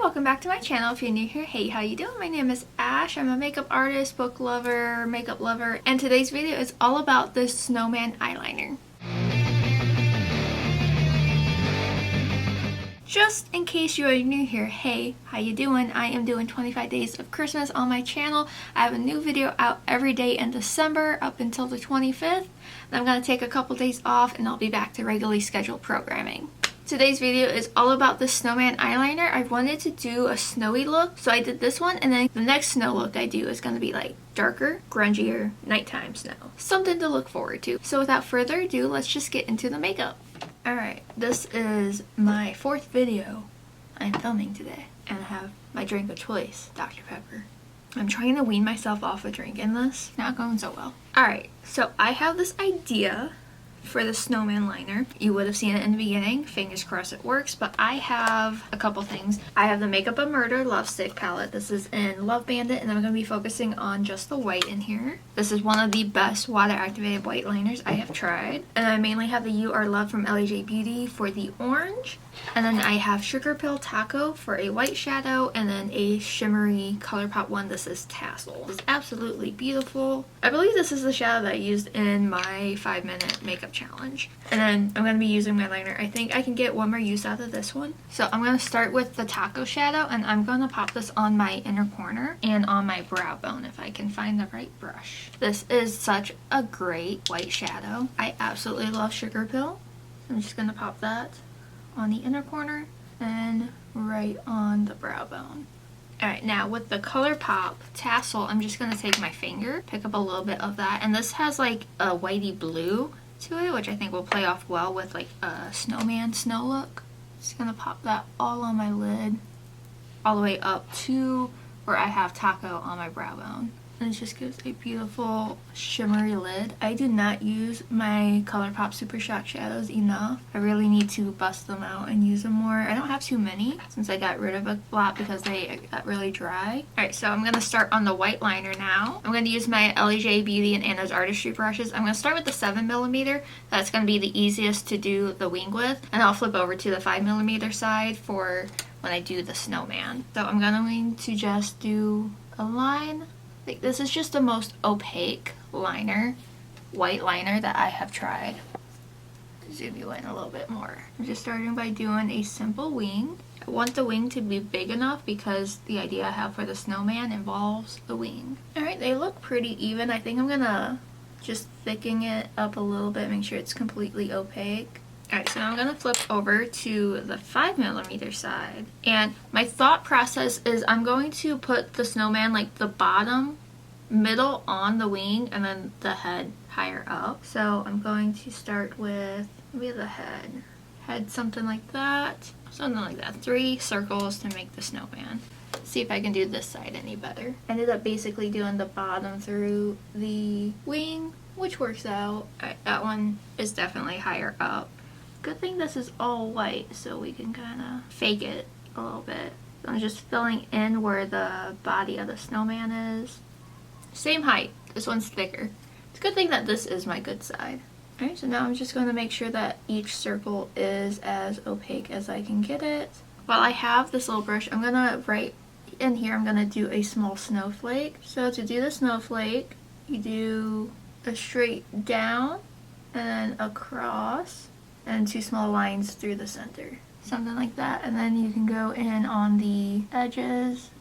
welcome back to my channel. If you're new here, hey, how you doing? My name is Ash. I'm a makeup artist, book lover, makeup lover, and today's video is all about this Snowman eyeliner. Just in case you are new here, hey, how you doing? I am doing 25 days of Christmas on my channel. I have a new video out every day in December up until the 25th. Then I'm going to take a couple days off and I'll be back to regularly scheduled programming. Today's video is all about the Snowman eyeliner. I wanted to do a snowy look, so I did this one, and then the next snow look I do is going to be like darker, grungier, nighttime snow. Something to look forward to. So without further ado, let's just get into the makeup. Alright, this is my fourth video I'm filming today, and I have my drink of choice, Dr. Pepper. I'm trying to wean myself off of drinking this. Not going so well. Alright, so I have this idea for the Snowman liner. You would have seen it in the beginning. Fingers crossed it works, but I have a couple things. I have the Makeup of Murder Love Stick palette. This is in Love Bandit, and I'm going to be focusing on just the white in here. This is one of the best water activated white liners I have tried. And I mainly have the You Are Love from Elli Beauty for the orange. And then I have Sugarpill Tako for a white shadow, and then a shimmery Colourpop one. This is Tassel. It's absolutely beautiful. I believe this is the shadow that I used in my 5-minute makeup challenge. And then I'm going to be using my liner. I think I can get one more use out of this one. So I'm going to start with the Tako shadow, and I'm going to pop this on my inner corner and on my brow bone if I can find the right brush. This is such a great white shadow. I absolutely love Sugarpill. I'm just going to pop that on the inner corner and right on the brow bone. Alright, now with the Colourpop Tassel, I'm just going to take my finger, pick up a little bit of that, and this has like a whitey blue to it, which I think will play off well with like a snowman snow look. Just going to pop that all on my lid, all the way up to where I have Tako on my brow bone. And it just gives a beautiful shimmery lid. I do not use my Colourpop Super Shock shadows enough. I really need to bust them out and use them more. I don't have too many since I got rid of a lot because they got really dry. Alright, so I'm going to start on the white liner now. I'm going to use my Elli Beauty and Anna's Artistry brushes. I'm going to start with the 7mm. That's going to be the easiest to do the wing with. And I'll flip over to the 5mm side for when I do the Snowman. So I'm going to just do a line. Like, this is just the most opaque liner, white liner that I have tried. Zoom you in a little bit more. I'm just starting by doing a simple wing. I want the wing to be big enough because the idea I have for the Snowman involves the wing. Alright, they look pretty even. I think I'm gonna just thicken it up a little bit, make sure it's completely opaque. Alright, so now I'm going to flip over to the 5mm side. And my thought process is I'm going to put the Snowman like the bottom, middle on the wing, and then the head higher up. So I'm going to start with maybe the head. Head something like that. Something like that. 3 circles to make the Snowman. Let's see if I can do this side any better. I ended up basically doing the bottom through the wing, which works out. Alright, that one is definitely higher up. Good thing this is all white, so we can kind of fake it a little bit. So I'm just filling in where the body of the Snowman is. Same height. This one's thicker. It's a good thing that this is my good side. Alright, so now I'm just going to make sure that each circle is as opaque as I can get it. While I have this little brush, I'm going to, right in here, I'm going to do a small snowflake. So to do the snowflake, you do a straight down and across, and 2 small lines through the center. Something like that. And then you can go in on the edges.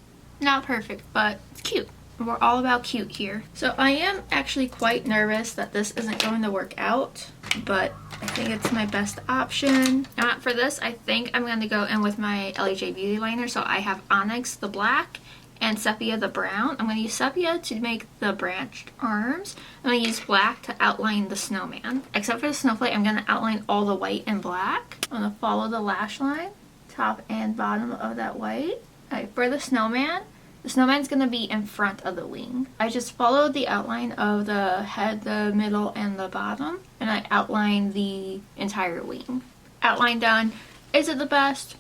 Not perfect, but it's cute. We're all about cute here. So I am actually quite nervous that this isn't going to work out, but I think it's my best option. For this, I think I'm going to go in with my Elli Beauty liner. So I have Onyx, the black, and Sepia, the brown. I'm going to use Sepia to make the branched arms. I'm going to use black to outline the Snowman. Except for the snowflake, I'm going to outline all the white and black. I'm going to follow the lash line, top and bottom of that white. Alright, for the Snowman, the Snowman's going to be in front of the wing. I just followed the outline of the head, the middle, and the bottom, and I outlined the entire wing. Outline done. Is it the best?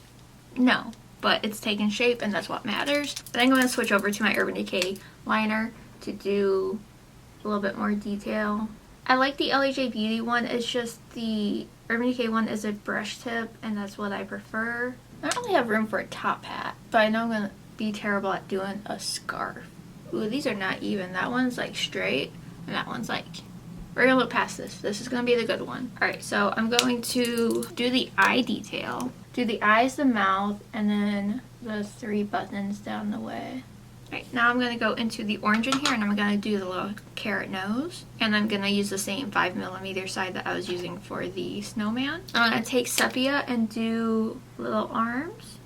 No. But it's taken shape, and that's what matters. Then I'm going to switch over to my Urban Decay liner to do a little bit more detail. I like the Elli Beauty one. It's just the Urban Decay one is a brush tip, and that's what I prefer. I don't really have room for a top hat, but I know I'm gonna be terrible at doing a scarf. Ooh, these are not even. That one's like straight, and that one's like... We're gonna look past this. This is gonna be the good one. Alright, so I'm going to do the eye detail. Do the eyes, the mouth, and then the 3 buttons down the way. Alright, now I'm gonna go into the orange in here, and I'm gonna do the little carrot nose. And I'm gonna use the same 5mm side that I was using for the snowman. I'm gonna take Sepia and do little arms.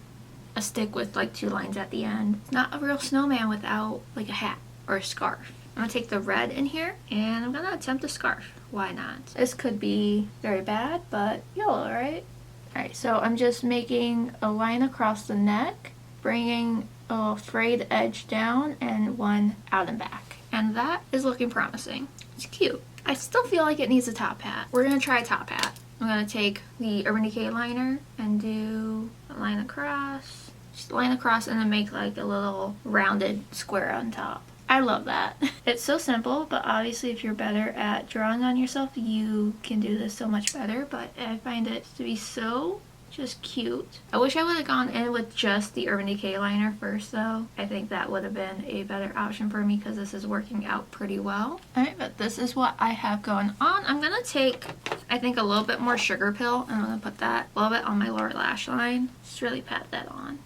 A stick with like 2 lines at the end. It's not a real snowman without like a hat or a scarf. I'm gonna take the red in here and I'm gonna attempt a scarf. Why not? This could be very bad, but yellow, right? Alright, so I'm just making a line across the neck, bringing a frayed edge down and one out and back. And that is looking promising. It's cute. I still feel like it needs a top hat. We're gonna try a top hat. I'm gonna take the Urban Decay liner and do a line across. Just line across and then make like a little rounded square on top. I love that. It's so simple, but obviously if you're better at drawing on yourself, you can do this so much better, but I find it to be so just cute. I wish I would have gone in with just the Urban Decay liner first though. I think that would have been a better option for me because this is working out pretty well. Alright, but this is what I have going on. I'm gonna take, I think, a little bit more Sugarpill, and I'm gonna put that a little bit on my lower lash line. Just really pat that on.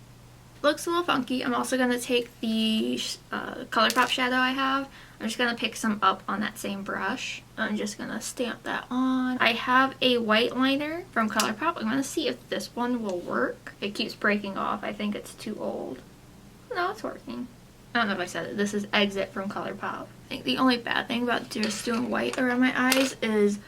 Looks a little funky. I'm also going to take the Colourpop shadow I have. I'm just going to pick some up on that same brush. I'm just going to stamp that on. I have a white liner from Colourpop. I'm going to see if this one will work. It keeps breaking off. I think it's too old. No, it's working. I don't know if I said it. This is Exit from Colourpop. I think the only bad thing about just doing white around my eyes is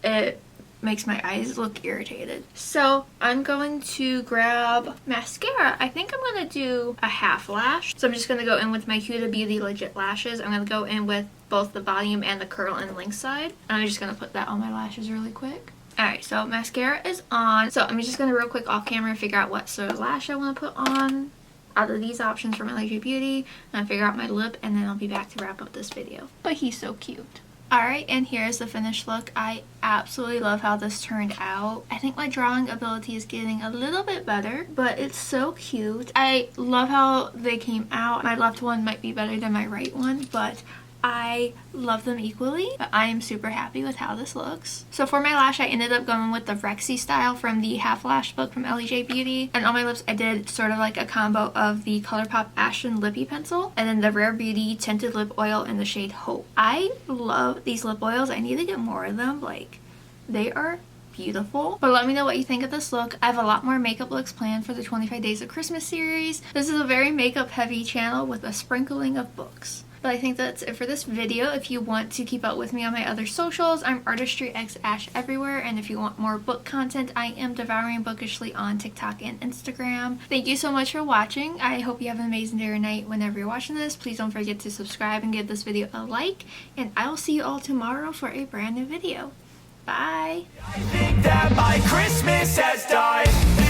it makes my eyes look irritated. So I'm going to grab mascara. I think I'm gonna do a half lash. So I'm just gonna go in with my Huda Beauty Legit lashes. I'm gonna go in with both the volume and the curl and length side. And I'm just gonna put that on my lashes really quick. Alright, so mascara is on. So I'm just gonna real quick off camera figure out what sort of lash I wanna put on out of these options from Elli Beauty. And figure out my lip, and then I'll be back to wrap up this video. But he's so cute. Alright, and here's the finished look. I absolutely love how this turned out. I think my drawing ability is getting a little bit better, but it's so cute. I love how they came out. My left one might be better than my right one, but I love them equally. But I am super happy with how this looks. So for my lash, I ended up going with the Rexy style from the Half Lash book from Elli Beauty. And on my lips, I did sort of like a combo of the Colourpop Ashen Lippy Pencil and then the Rare Beauty Tinted Lip Oil in the shade Hope. I love these lip oils. I need to get more of them. Like, they are beautiful. But let me know what you think of this look. I have a lot more makeup looks planned for the 25 Days of Christmas series. This is a very makeup heavy channel with a sprinkling of books. But I think that's it for this video. If you want to keep up with me on my other socials, I'm artistryxashh everywhere. And if you want more book content, I am devouring bookishly on TikTok and Instagram. Thank you so much for watching. I hope you have an amazing day or night whenever you're watching this. Please don't forget to subscribe and give this video a like. And I will see you all tomorrow for a brand new video. Bye! I think that my Christmas has died.